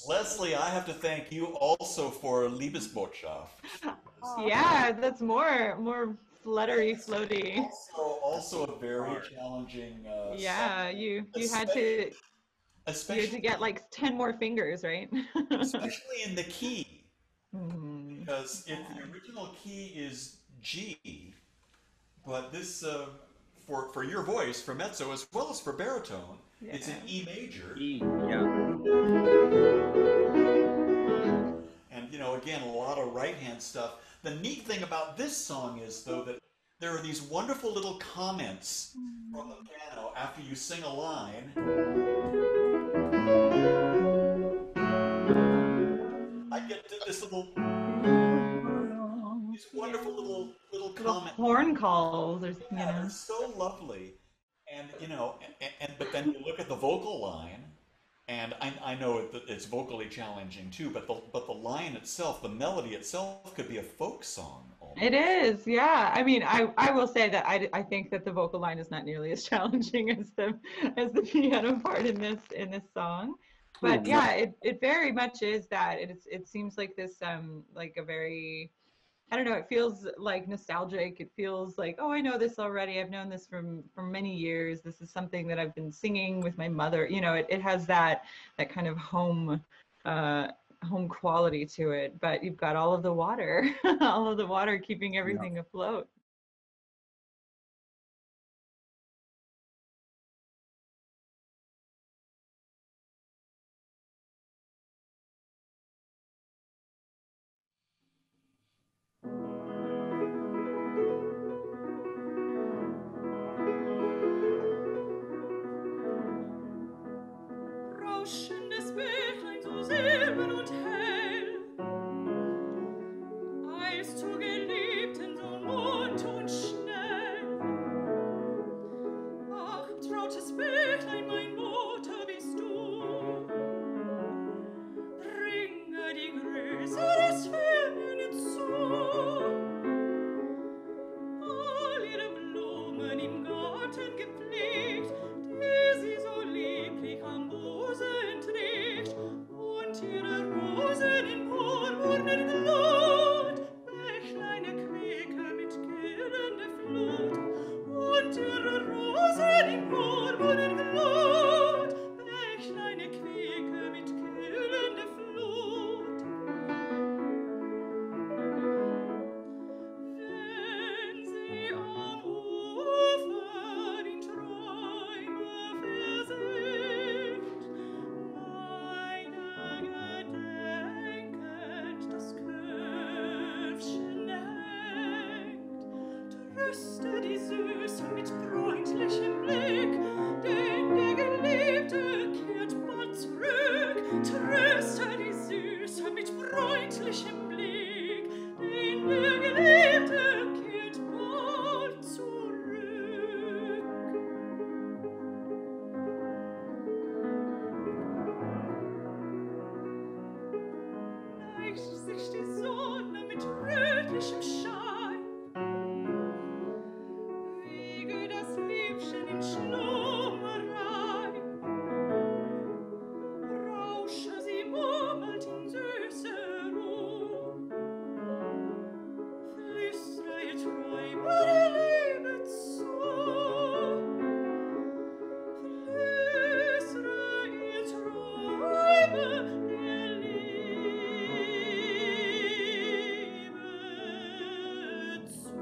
Leslie, I have to thank you also for Liebesbotschaft. Oh, Yeah, that's more fluttery, floaty. Also a very challenging Yeah, song, you especially had to especially get like 10 more fingers, right? especially in the key, Hmm. because if Yeah. the original key is G, but this for your voice, for mezzo as well as for baritone, it's in Yeah. E major. yeah. And again, a lot of right hand stuff. The neat thing about this song is though that there are these wonderful little comments from the piano after you sing a line. I get this little these wonderful Yeah. little Little comment horn calls or, yeah, they're so lovely. And but then you look at the vocal line, and I know it's vocally challenging too, but the line itself, the melody itself, could be a folk song It almost. is, yeah. I mean, I will say that I think that the vocal line is not nearly as challenging as the piano part in this song. But Mm, yeah, it very much is that. It seems like this like a very, I don't know, it feels like nostalgic. It feels like, oh, I know this already. I've known this from many years. This is something that I've been singing with my mother. You know, it has that kind of uh home quality to it, but you've got all of the water, all of the water keeping yeah. everything afloat. Rauschendes Bächlein so silbern und hell, eilst zur Geliebten so munter und schnell. Ach, trautes Bächlein, mein Mutter bist du, bringe die Grüße des Himmels zu. All ihre Blumen im Garten gepflegt, die sie so lieblich am Busen trägt, und ihre Rosen in purpurner Glut, Bächlein erquicke mit gellender Flut, und ihre Rosen in purpurner Glut, Bächlein erquicke mit gellender Flut. Wenn sie am Ufer in Träume versinkt, meiner gedenkend das Köpfchen hängt, tröste die Süße mit freundlichem Blick, denn die Geliebte kehrt bald zurück. Tröste die Süße mit freundlichem Blick, denn der Geliebte kehrt bald zurück. Neigt sich die Sonne mit rötlichem Schein, wiege das Liebchen in Schlummerei, rausche sie murmelt in süßer Ruh, flüstre ihr Träume der Liebe zu, flüstre ihr Träume der Liebe zu.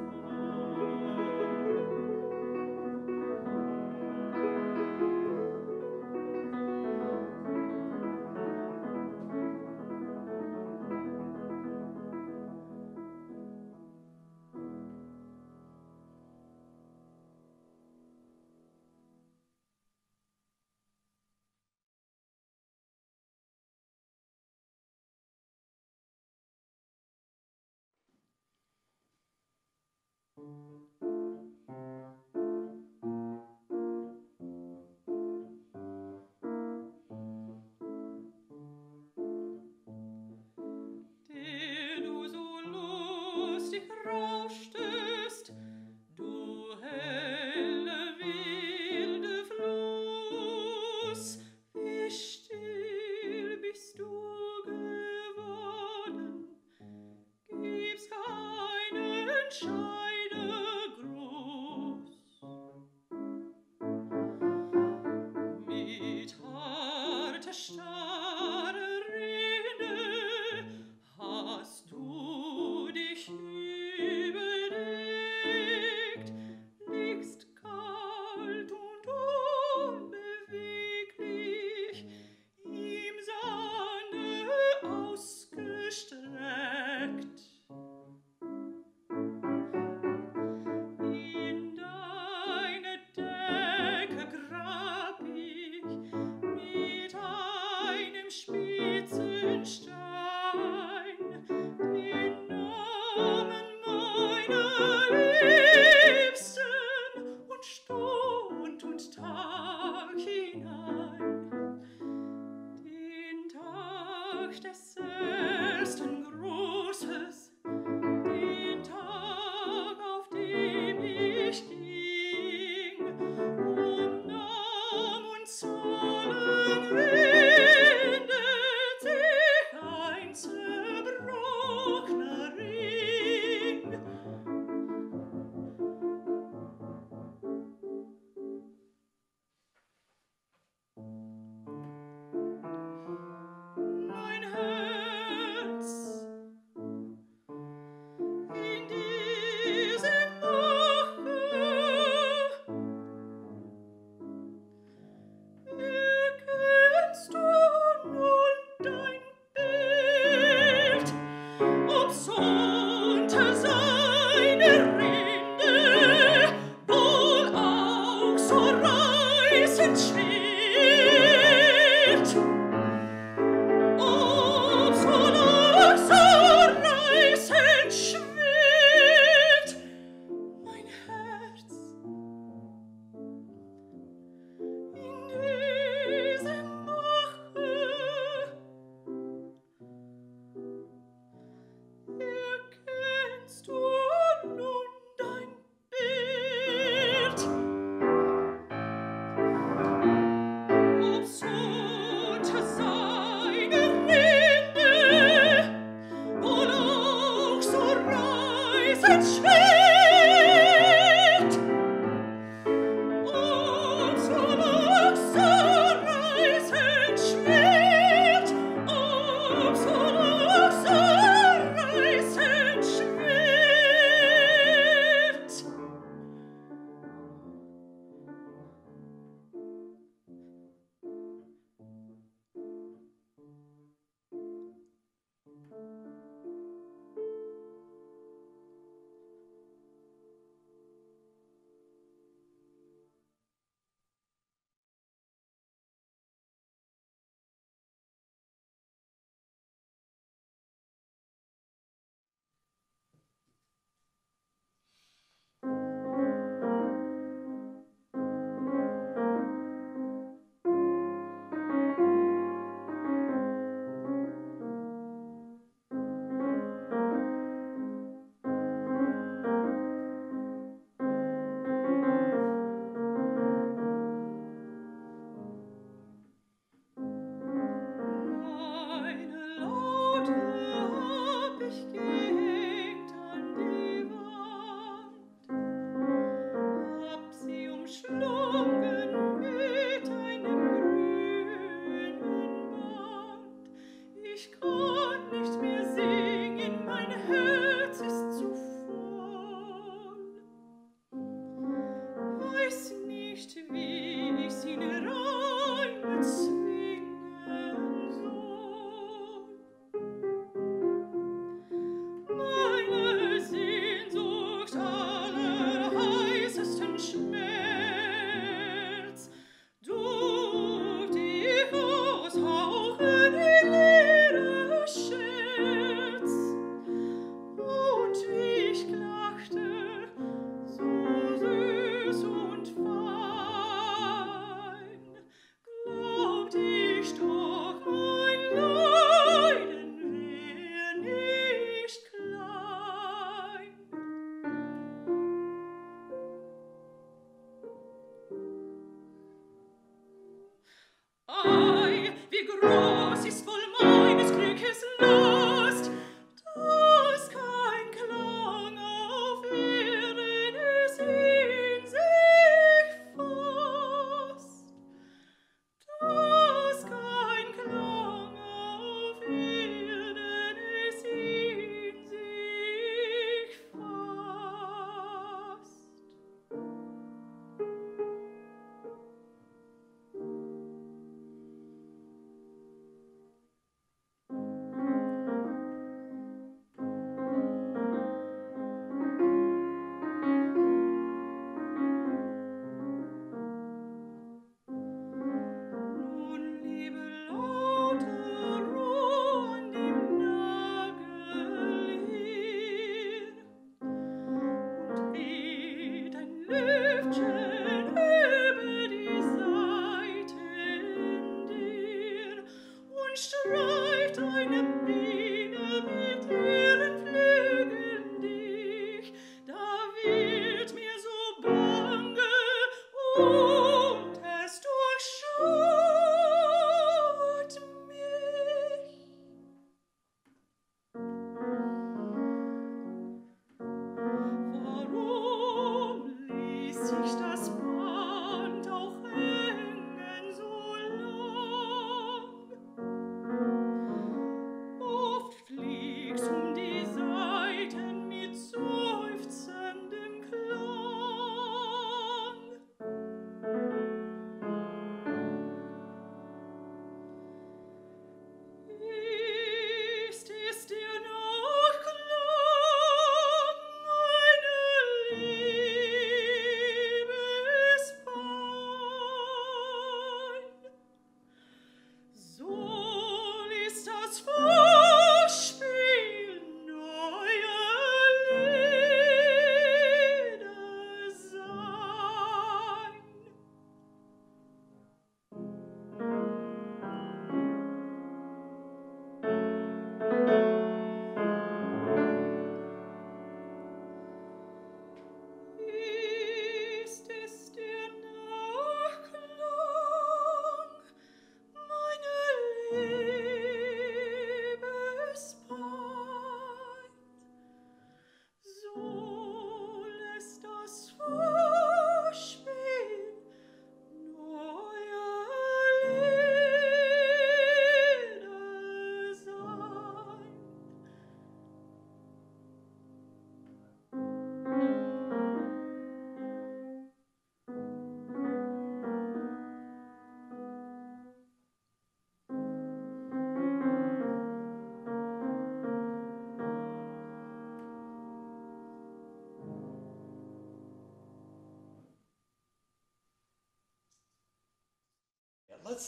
Dass kein Klang auf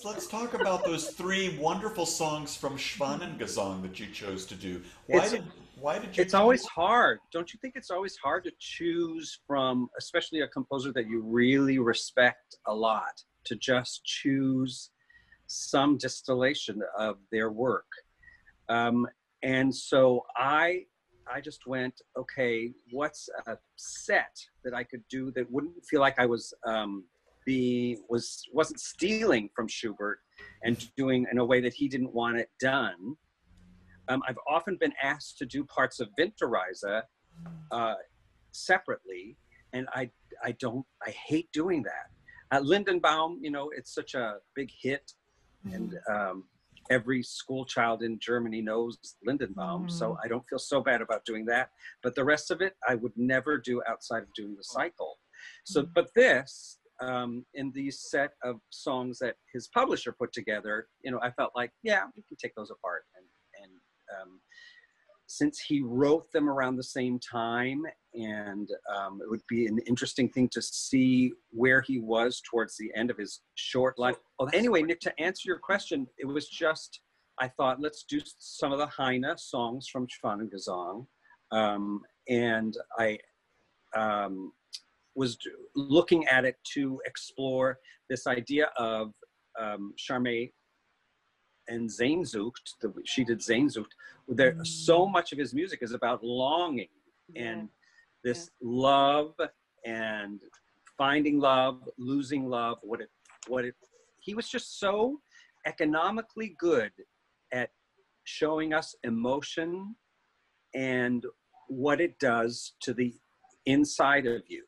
let's talk about those three wonderful songs from Schwanengesang that you chose to do. It's Why did you it's always hard. Don't you think it's always hard to choose from, especially a composer that you really respect a lot, to just choose some distillation of their work? And so I just went, okay, what's a set that I could do that wouldn't feel like I wasn't stealing from Schubert and doing in a way that he didn't want it done. I've often been asked to do parts of Winterreise separately, and I hate doing that. Lindenbaum, you know, it's such a big hit, and every school child in Germany knows Lindenbaum, so I don't feel so bad about doing that. But the rest of it, I would never do outside of doing the cycle. So, but this, in these set of songs that his publisher put together, you know, I felt like, yeah, we can take those apart. And since he wrote them around the same time, and it would be an interesting thing to see where he was towards the end of his short life. Well, anyway, Nick, to answer your question, it was just, I thought, let's do some of the Heine songs from Schwanengesang. And I was looking at it to explore this idea of Sharmay and Sehnsucht. She did Sehnsucht. There, so much of his music is about longing and this love and finding love, losing love. He was just so economically good at showing us emotion and what it does to the inside of you.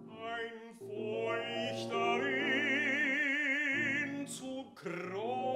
Ein feuchter Wind zu Kreuz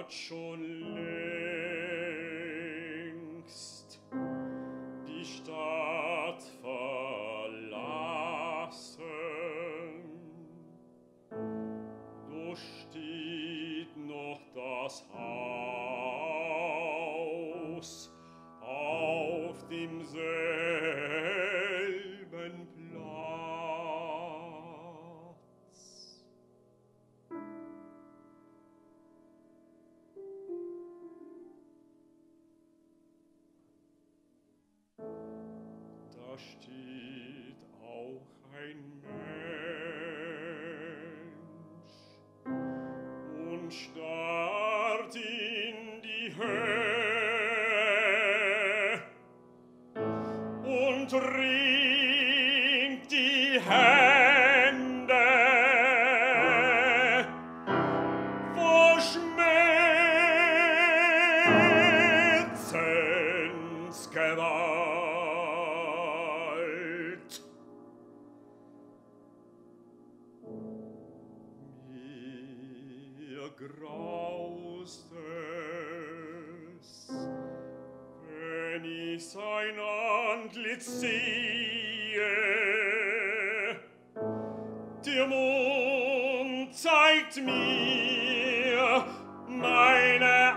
Schon längst die Stadt verlassen, doch steht noch das Haus auf demselben Platz. Da steht auch ein Mensch und starrt in die Höhe und ringt die Hände vor Schmerzensgewalt. Mir graust es, wenn ich sein Antlitz sehe. Der Mond zeigt mir meine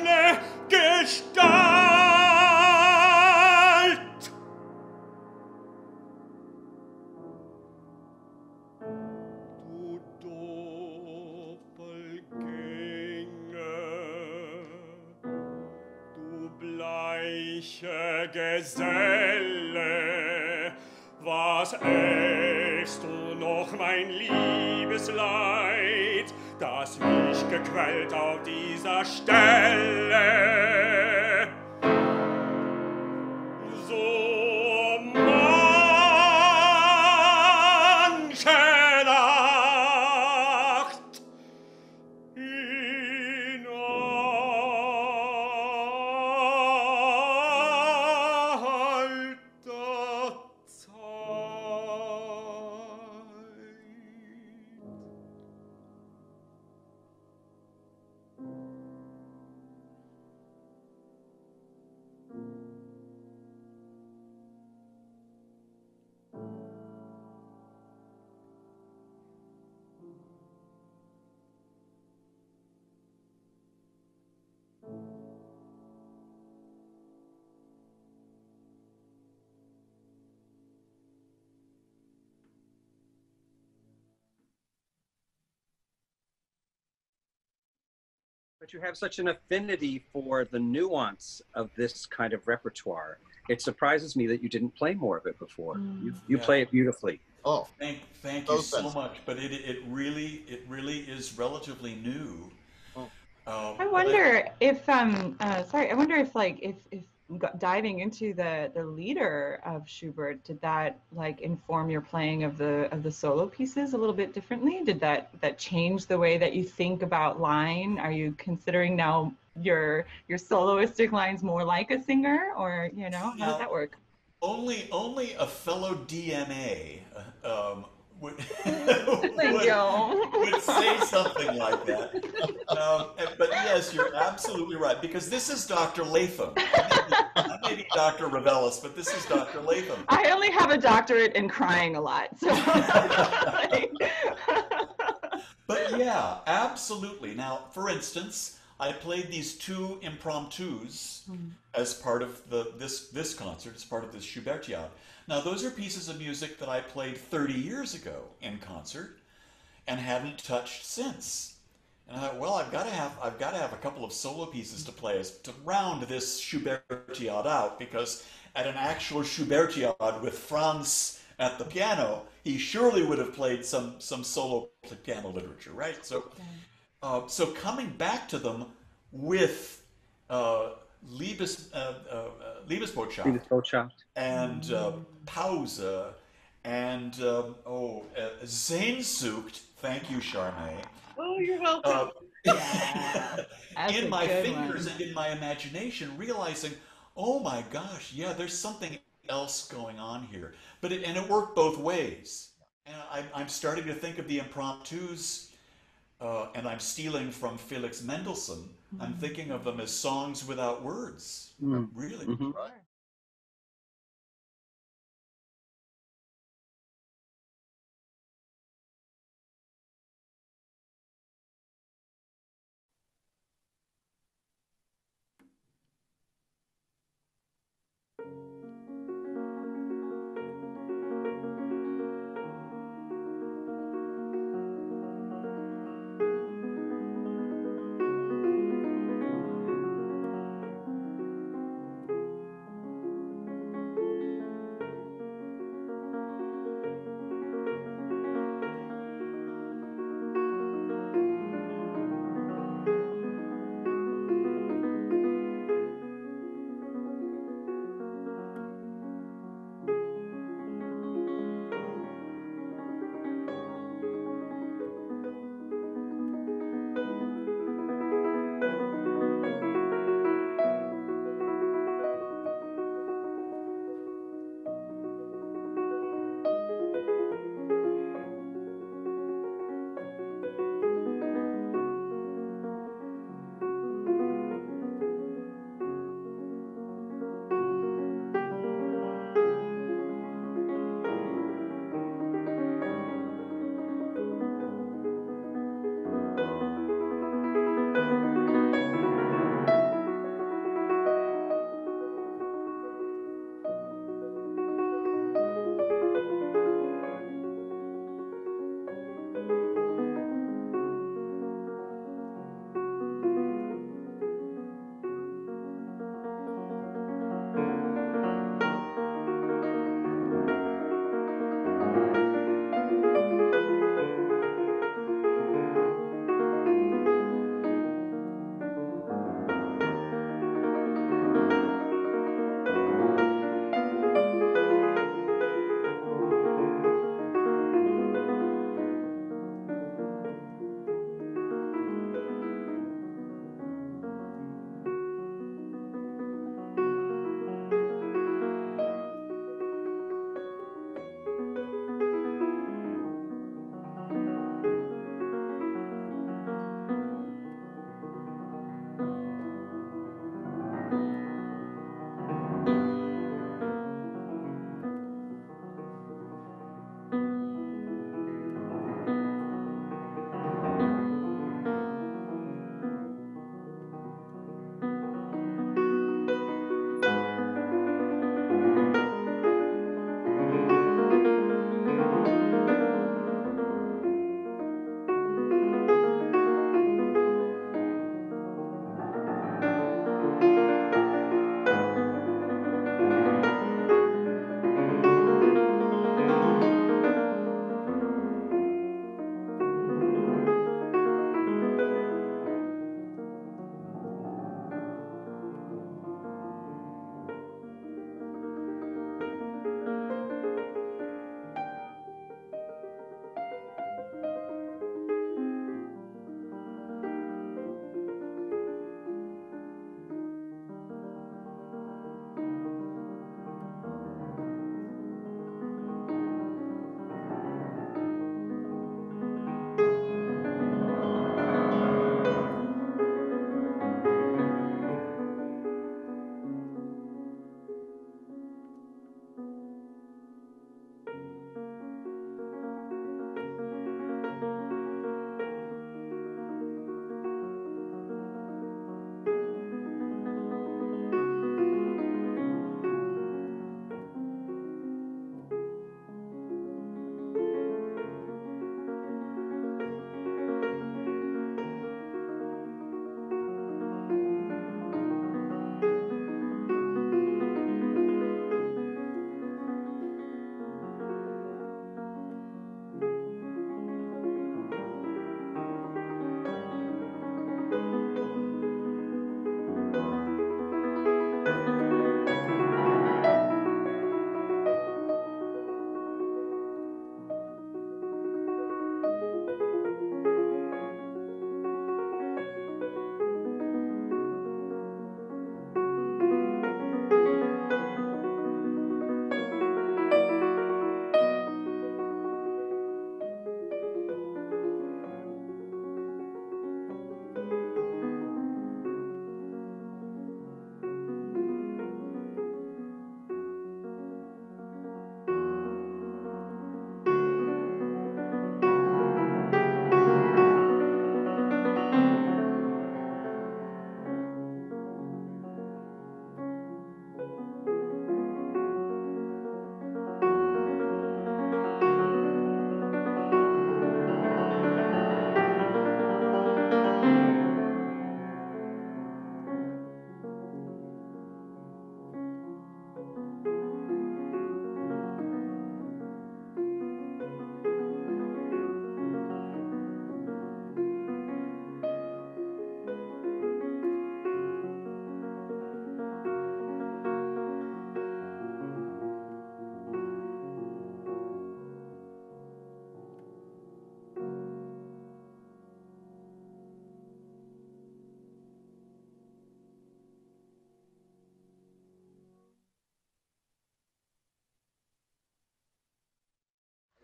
eigene Gestalt. Du Doppelgänger, du bleiche Geselle, was ächst du noch mein Liebesleid, das mich gequält auf dieser Stelle? So manche Nacht in alter But you have such an affinity for the nuance of this kind of repertoire. It surprises me that you didn't play more of it before. You play it beautifully. Oh, Thank you so much. But it really is relatively new. I wonder if I wonder if diving into the leader of Schubert, did that like inform your playing of the solo pieces a little bit differently? Did that change the way that you think about line? Are you considering now your soloistic lines more like a singer, or how does that work? Only a fellow DMA would would say something like that. But yes, you're absolutely right, because this is Dr. Leytham. I may be Dr. Reveles, but this is Dr. Leytham. I only have a doctorate in crying a lot, so. But yeah, absolutely. Now, for instance, I played these two impromptus as part of this concert, as part of this Schubertiade. Now, those are pieces of music that I played 30 years ago in concert and haven't touched since. And I thought, well, I've got to have a couple of solo pieces to play to round this Schubertiade out, because at an actual Schubertiade with Franz at the piano, he surely would have played some solo piano literature, right? So, so coming back to them with Liebesbotschaft and Pause and Sehnsucht. Thank you, Sharmay. Oh, you're welcome. In my fingers and in my imagination, realizing, oh my gosh, yeah, there's something else going on here. But it worked both ways. And I'm starting to think of the impromptus, and I'm stealing from Felix Mendelssohn. I'm thinking of them as songs without words. Really. Right.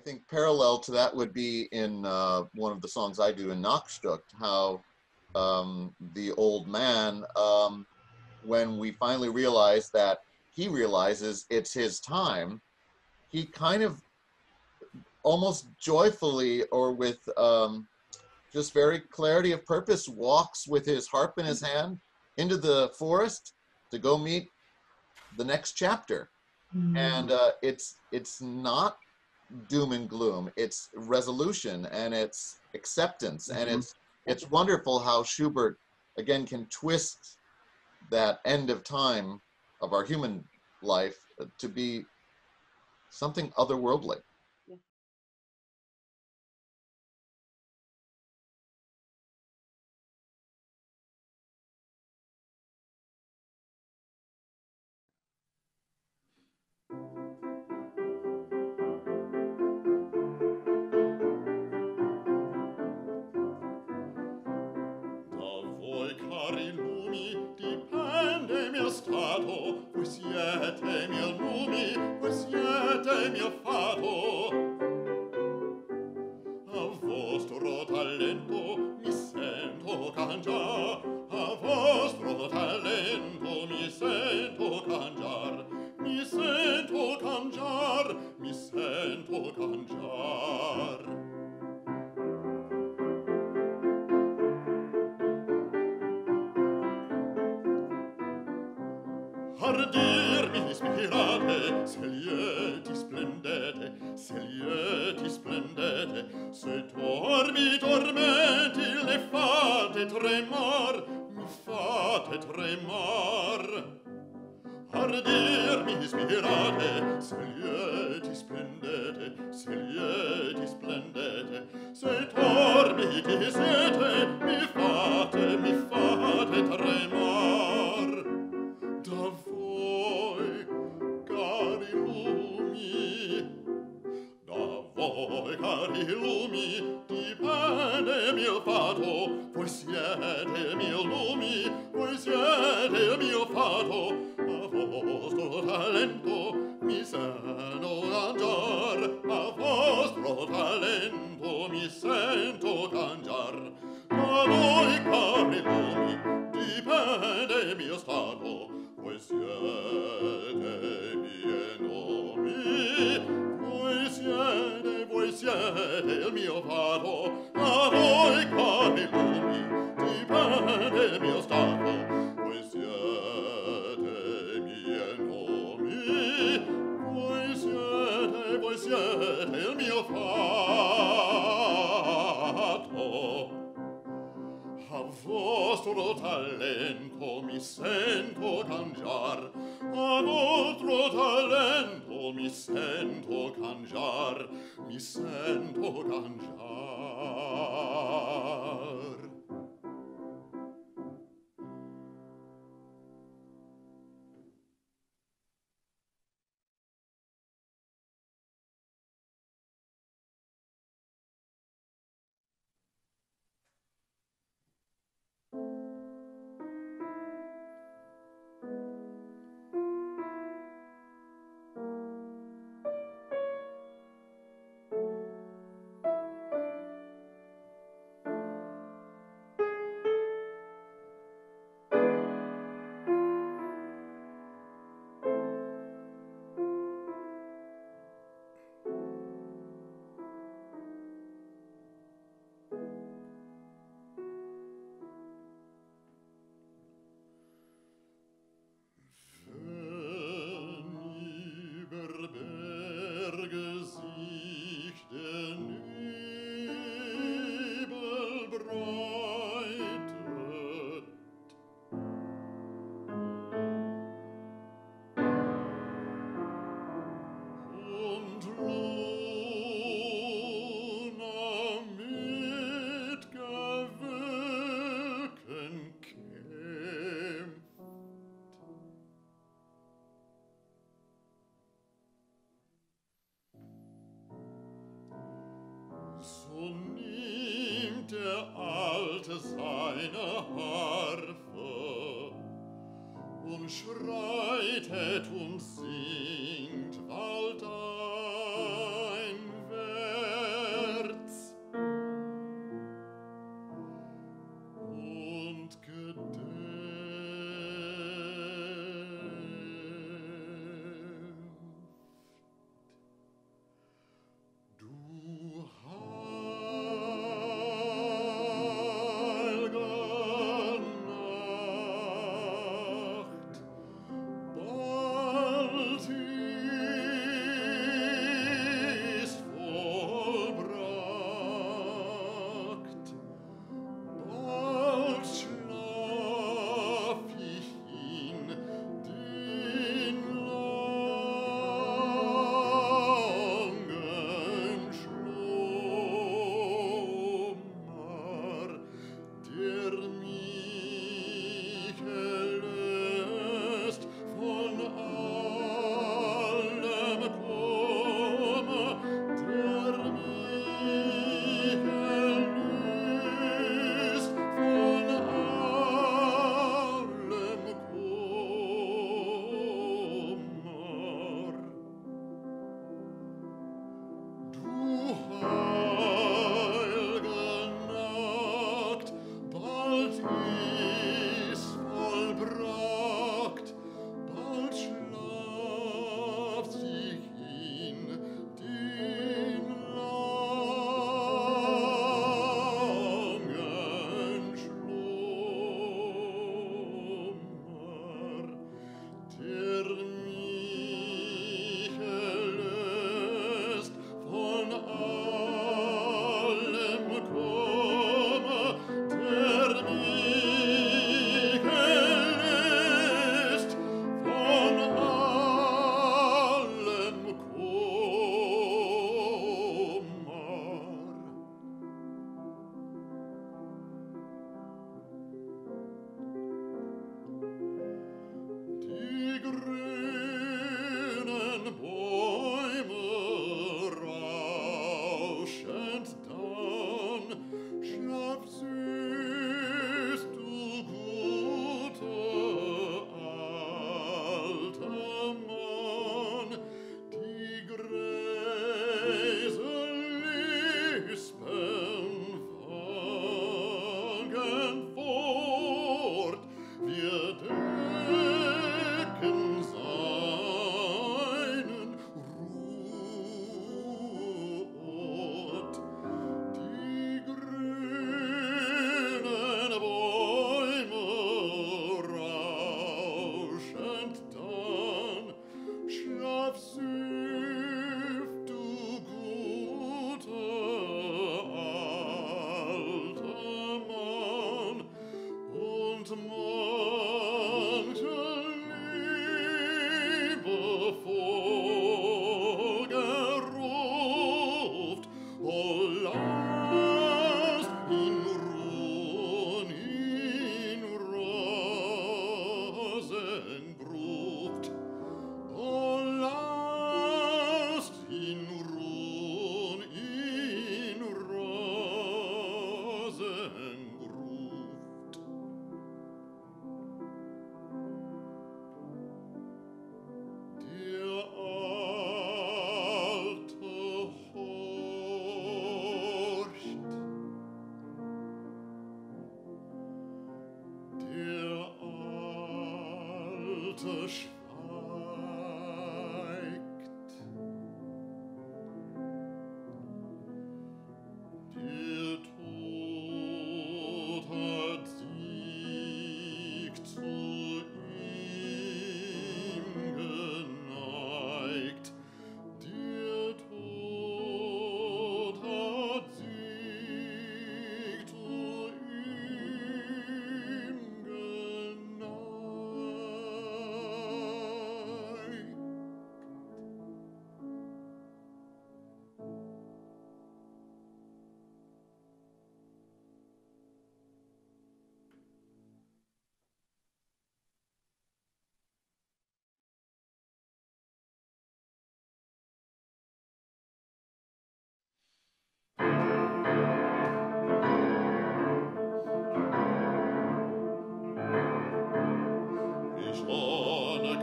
think parallel to that would be in one of the songs I do in Nachtstück, how the old man, when we finally realize that he realizes it's his time, he kind of almost joyfully or with just very clarity of purpose walks with his harp in his hand into the forest to go meet the next chapter. And it's not doom and gloom, it's resolution and it's acceptance. And it's wonderful how Schubert again can twist that end of time of our human life to be something otherworldly. Stato, voi siete mio numi, voi siete mio fato. A vostro talento mi sento cangiar, a vostro talento mi sento cangiar, mi sento cangiar, mi sento cangiar. Ardirmi ispirate, se lieti splendete, se lieti splendete, se tormi tormenti le fate tremar, mi fate tremar. Ardirmi ispirate, se lieti splendete, se lieti splendete, se tormenti siete, mi fate tremar. Da voi, cari lumi, dipende mio fato, voi siete mio lumi, voi siete mio fato, a vostro talento mi sento cangiar, a vostro talento mi sento cangiar. Da voi, cari lumi, dipende mio stato, voi siete miei nomi, voi siete il mio fato, a voi, cari lumi, dipende il mio stato, voi siete miei nomi, voi siete il mio fato. A vostro talento mi sento cangiar, a vostro talento mi sento cangiar, mi sento cangiar. seine Harfe und schreitet und singt bald einweg.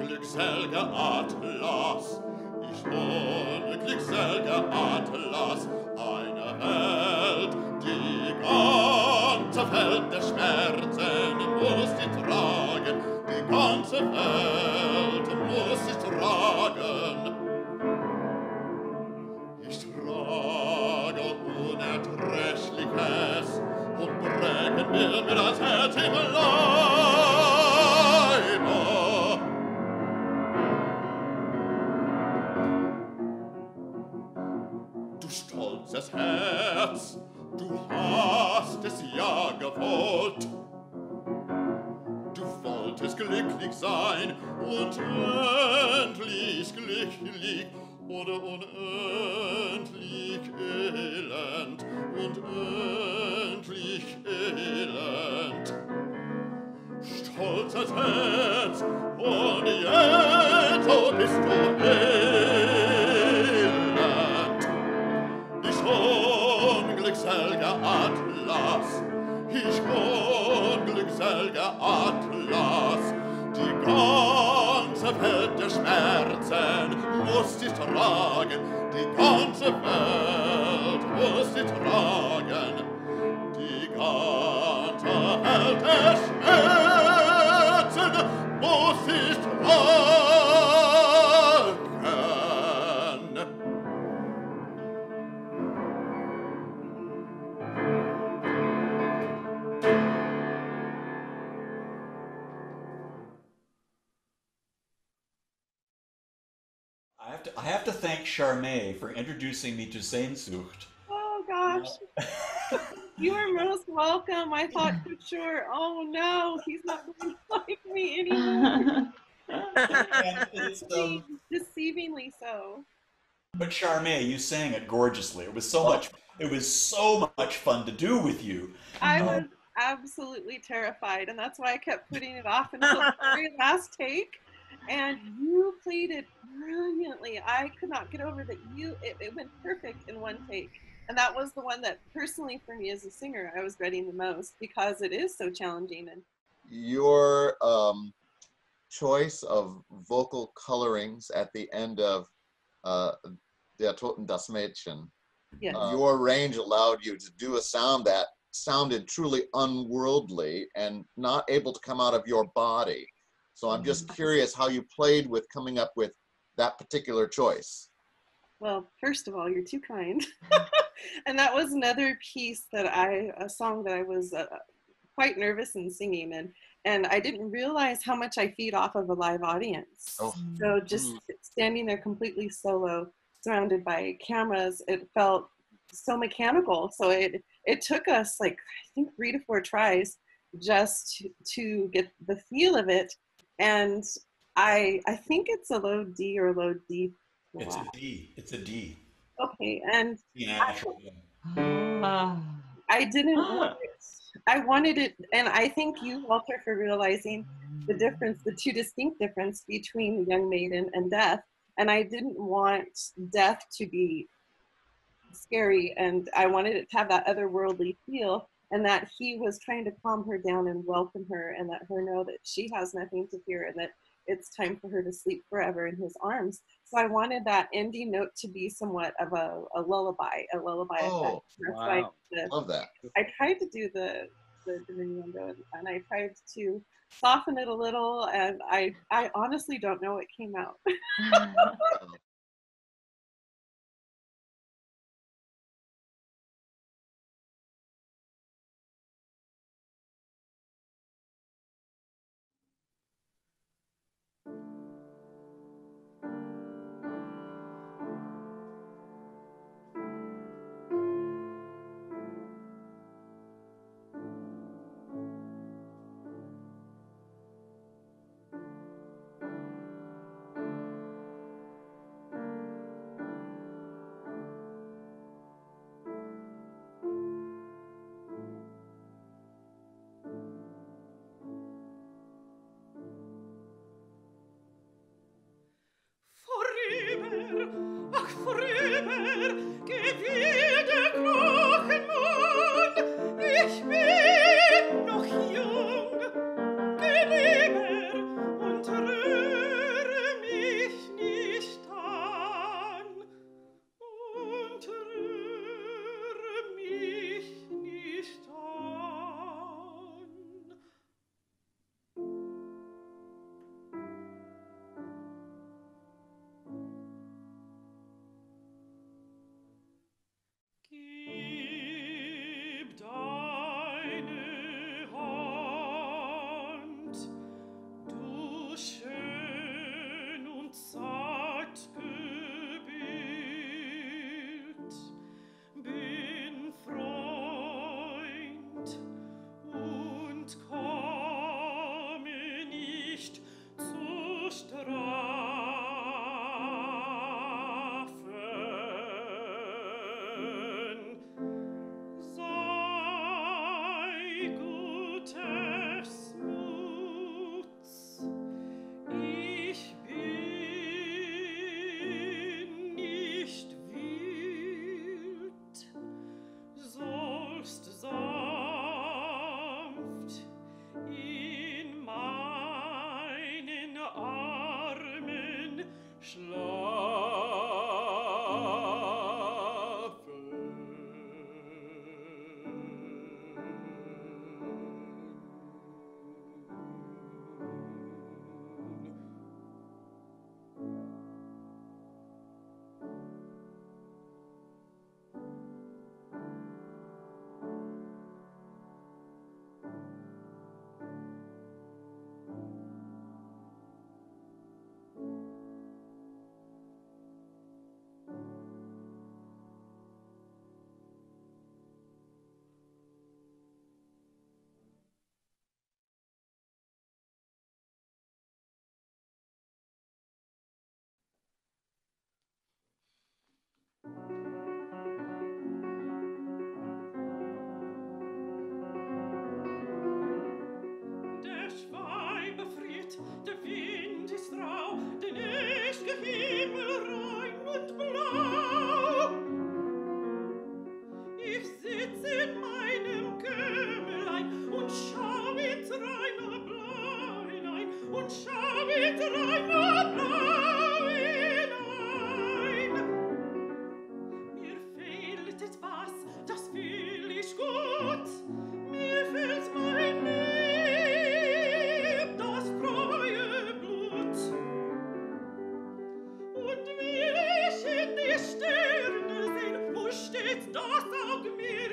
glückselger Atlas, ich ohne glückselger Atlas, eine Welt, die ganze Welt der Schmerzen muss die tragen, die ganze Welt muss sie tragen. Ich trage Unerträgliches und brechen will mir das Herz im Leibe. Du stolzes Herz, du hast es ja gewollt. Du wolltest glücklich sein und endlich glücklich oder unendlich elend und endlich elend. Stolzes Herz, und jetzt, so bist du elend. Ich unglückselger Atlas, ich unglückselger Atlas, die ganze Welt der Schmerzen muss sie tragen, die ganze Welt muss sie tragen, die ganze Welt der Schmerzen muss sie tragen. I have to thank Sharmay for introducing me to Sehnsucht. Oh gosh. You are most welcome. I thought for sure, oh no, he's not going to like me anymore. And it's, Deceivingly so. but Sharmay, you sang it gorgeously. It was so much fun to do with you. I was absolutely terrified, and that's why I kept putting it off until the very last take. And you played it brilliantly. I could not get over that. It went perfect in one take. And that was the one that personally for me as a singer, I was dreading the most because it is so challenging. And your choice of vocal colorings at the end of Der Toten das Mädchen, yes. Your range allowed you to do a sound that sounded truly unworldly and not able to come out of your body. So I'm just curious how you played with coming up with that particular choice. Well, first of all, you're too kind. And that was another piece that a song that I was quite nervous in singing. And I didn't realize how much I feed off of a live audience. Oh. So just standing there completely solo, surrounded by cameras, it felt so mechanical. So it took us like, I think 3 to 4 tries just to get the feel of it. And I think it's a low D or a low D It's flat. a D. It's a D. Okay, and D natural. I didn't want it. I wanted it, and I thank you, Walter, for realizing the difference, the two distinct difference between the young maiden and death. And I didn't want death to be scary, and I wanted it to have that otherworldly feel, and that he was trying to calm her down and welcome her and let her know that she has nothing to fear and that it's time for her to sleep forever in his arms. So I wanted that ending note to be somewhat of a lullaby, Oh, effect. That's wow. why love that. I tried to do the diminuendo, and I tried to soften it a little, and I honestly don't know what came out. Vorüber, ach vorüber, geht wie der Knochenmond. Ich bin noch jung, geh lieber und rühre mich nicht an. Und rühre mich nicht an. Gib deine Hand, du schön und zart gebildet, bin Freund und komme nicht zur Strafe. Sei gutes Muts, ich bin nicht wild, sollst sanft in meinen Armen Der Schwalbe friert, der Wind ist rau, der nächste Himmel rein und blau. Ich sitz in meinem Kämmerlein und schau mit reiner Blau hinein und schau mit reiner Blau hinein. Mir fehlt etwas, das fühl ich gut, mir fehlt mein Lieb, das treue Blut. Und will ich in die Sterne sehen, muss stets das Auge mir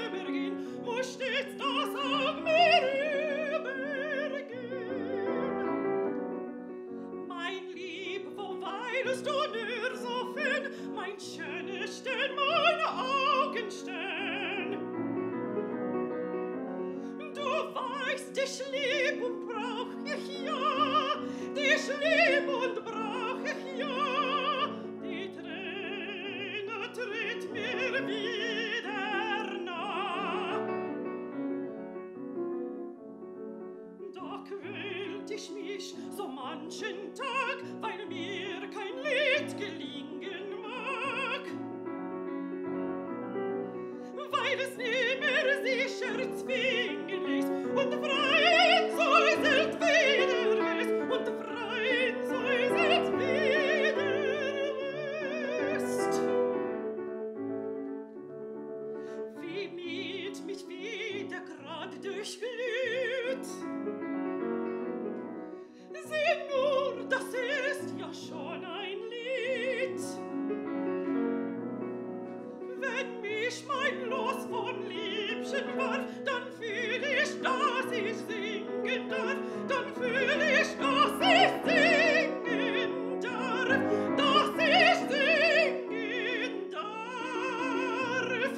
übergehen, muss stets das Auge mir übergehen. Mein Lieb, wo weilst du nur so fern, mein schöner Stern, mein Augenstern? Du weißt, dich lieb und brauch ich ja, dich lieb und brauch ich ja, die Träne tritt mir wieder nah. Da quält ich mich so manchen Tag, weil mir kein Lied gelingen mag, weil es nimmer sicher zwingen ließ und freien säuselt wieder ist und freien säuselt wieder ist. Wie Miet mich wieder grad durchglüht, sieh nur, das ist ja schon ein Lied. Wenn mich mein Los von Liebchen warf, dann fühl ich, dass ich singen darf, dann fühl ich, dass ich singen darf, dass ich singen darf.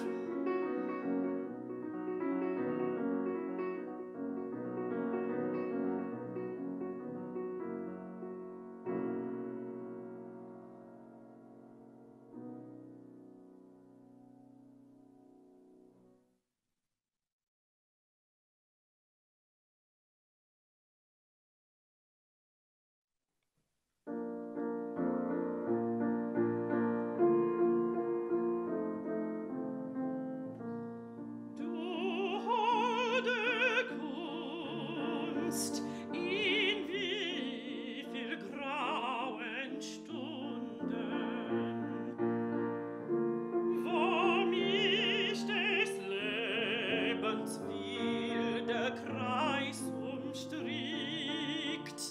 Du holde Kunst, in wie viel grauen Stunden, wo mich des Lebens wilder Kreis umstrickt.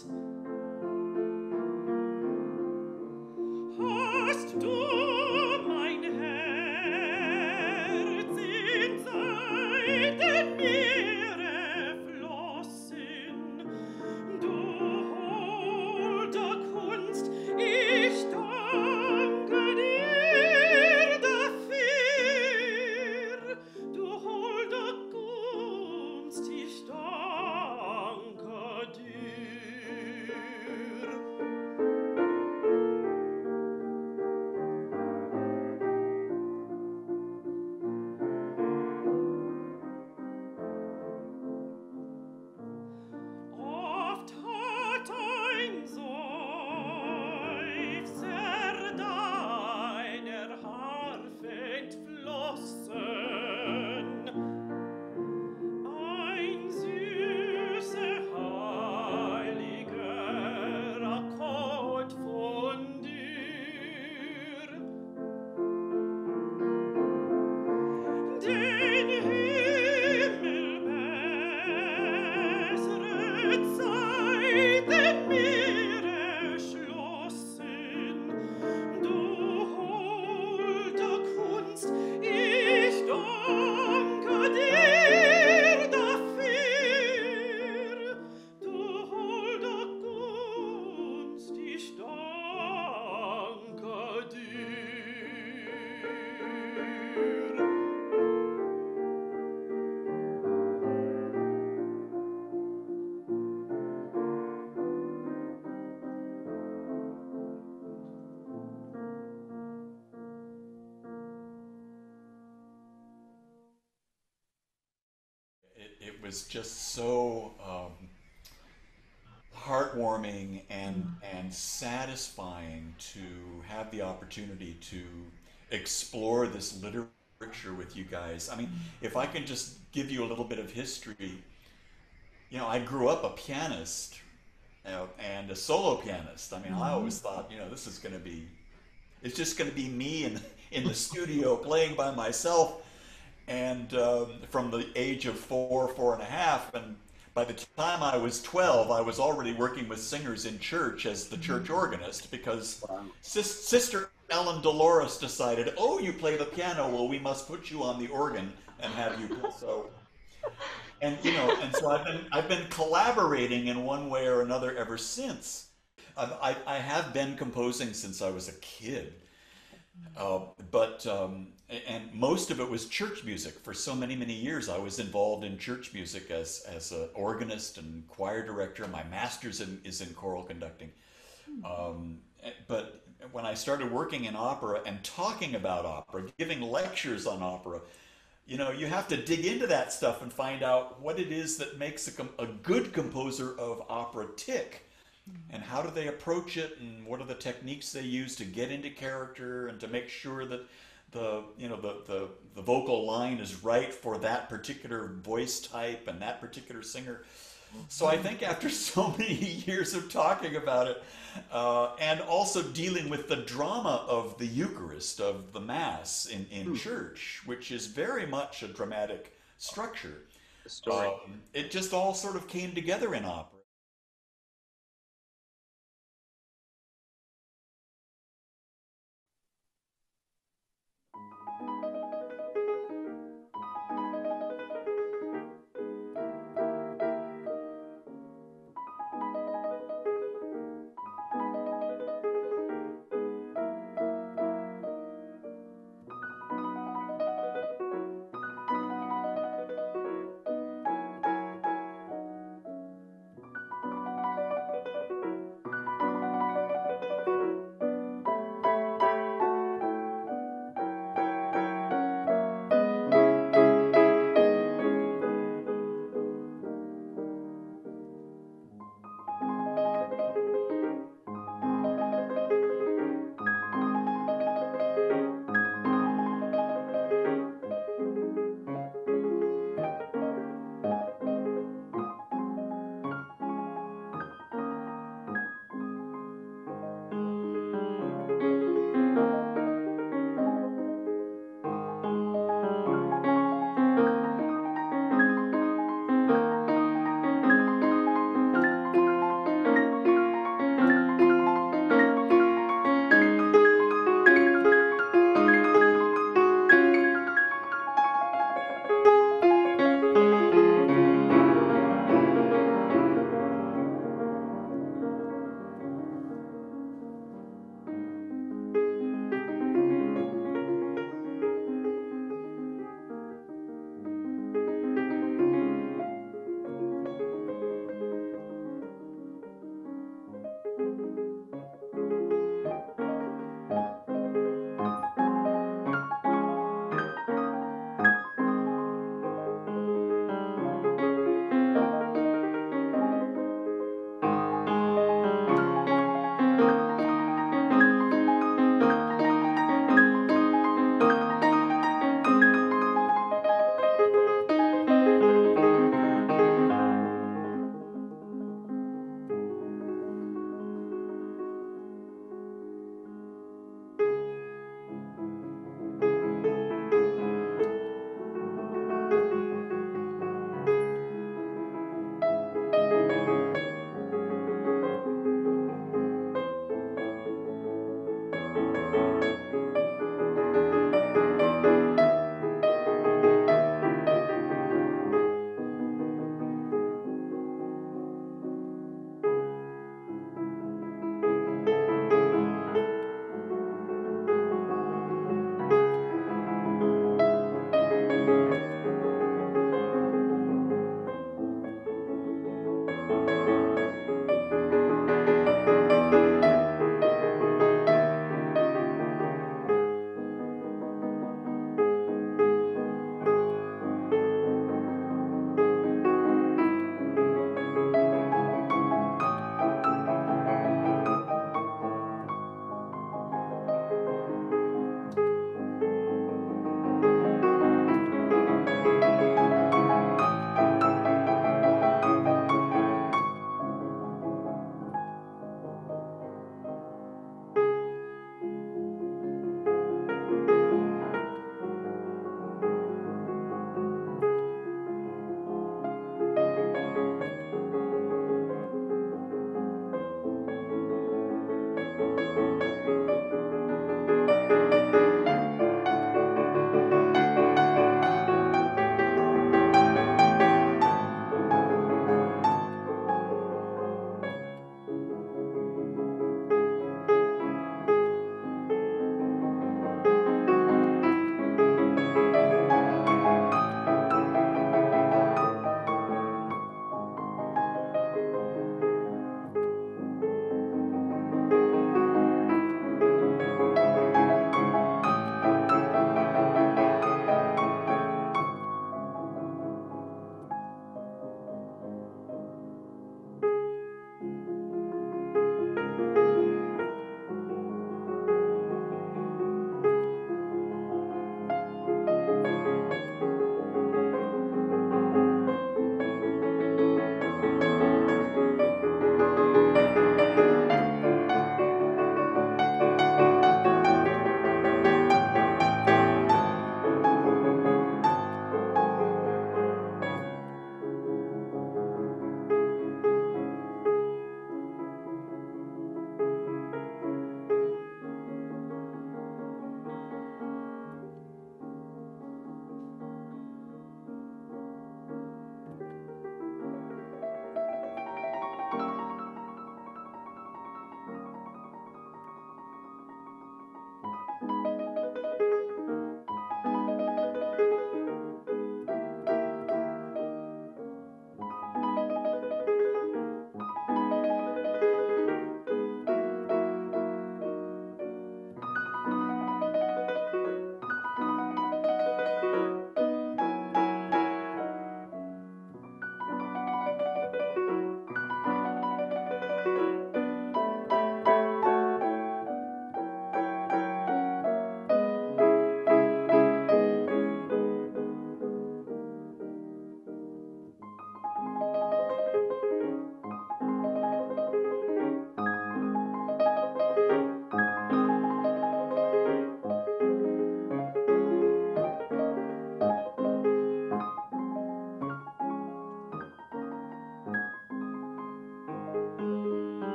Hast du mein Herz in Seiten Meere flossen, du holde Kunst, ich danke dir dafür, du holde Kunst, ich danke dir. Oft hat ein Seufzer deiner Harfe entflossen, ein süßer, heiliger Akkord von dir. Den Himmel bessere Zeiten mir erschlossen, du holde Kunst, ich danke dir dafür, du holde Kunst, ich danke dir. It was just so heartwarming and satisfying to have the opportunity to explore this literature with you guys. I mean, if I can just give you a little bit of history, you know, I grew up a pianist, you know, and a solo pianist. I mean, I always thought, you know, this is going to be, it's just going to be me in the studio playing by myself. And from the age of 4.5, and by the time I was 12, I was already working with singers in church as the church organist, because Sister Ellen Dolores decided, oh, you play the piano, well, we must put you on the organ and have you play. So, and you know, and so I've been collaborating in one way or another ever since. I have been composing since I was a kid. And most of it was church music. For so many, many years, I was involved in church music as an organist and choir director. My master's is in choral conducting. But when I started working in opera and talking about opera, giving lectures on opera, you know, you have to dig into that stuff and find out what it is that makes a good composer of opera tick. And how do they approach it, and what are the techniques they use to get into character and to make sure that the vocal line is right for that particular voice type and that particular singer. So I think after so many years of talking about it, and also dealing with the drama of the Eucharist, of the Mass in church, which is very much a dramatic structure, The story. it just all sort of came together in opera.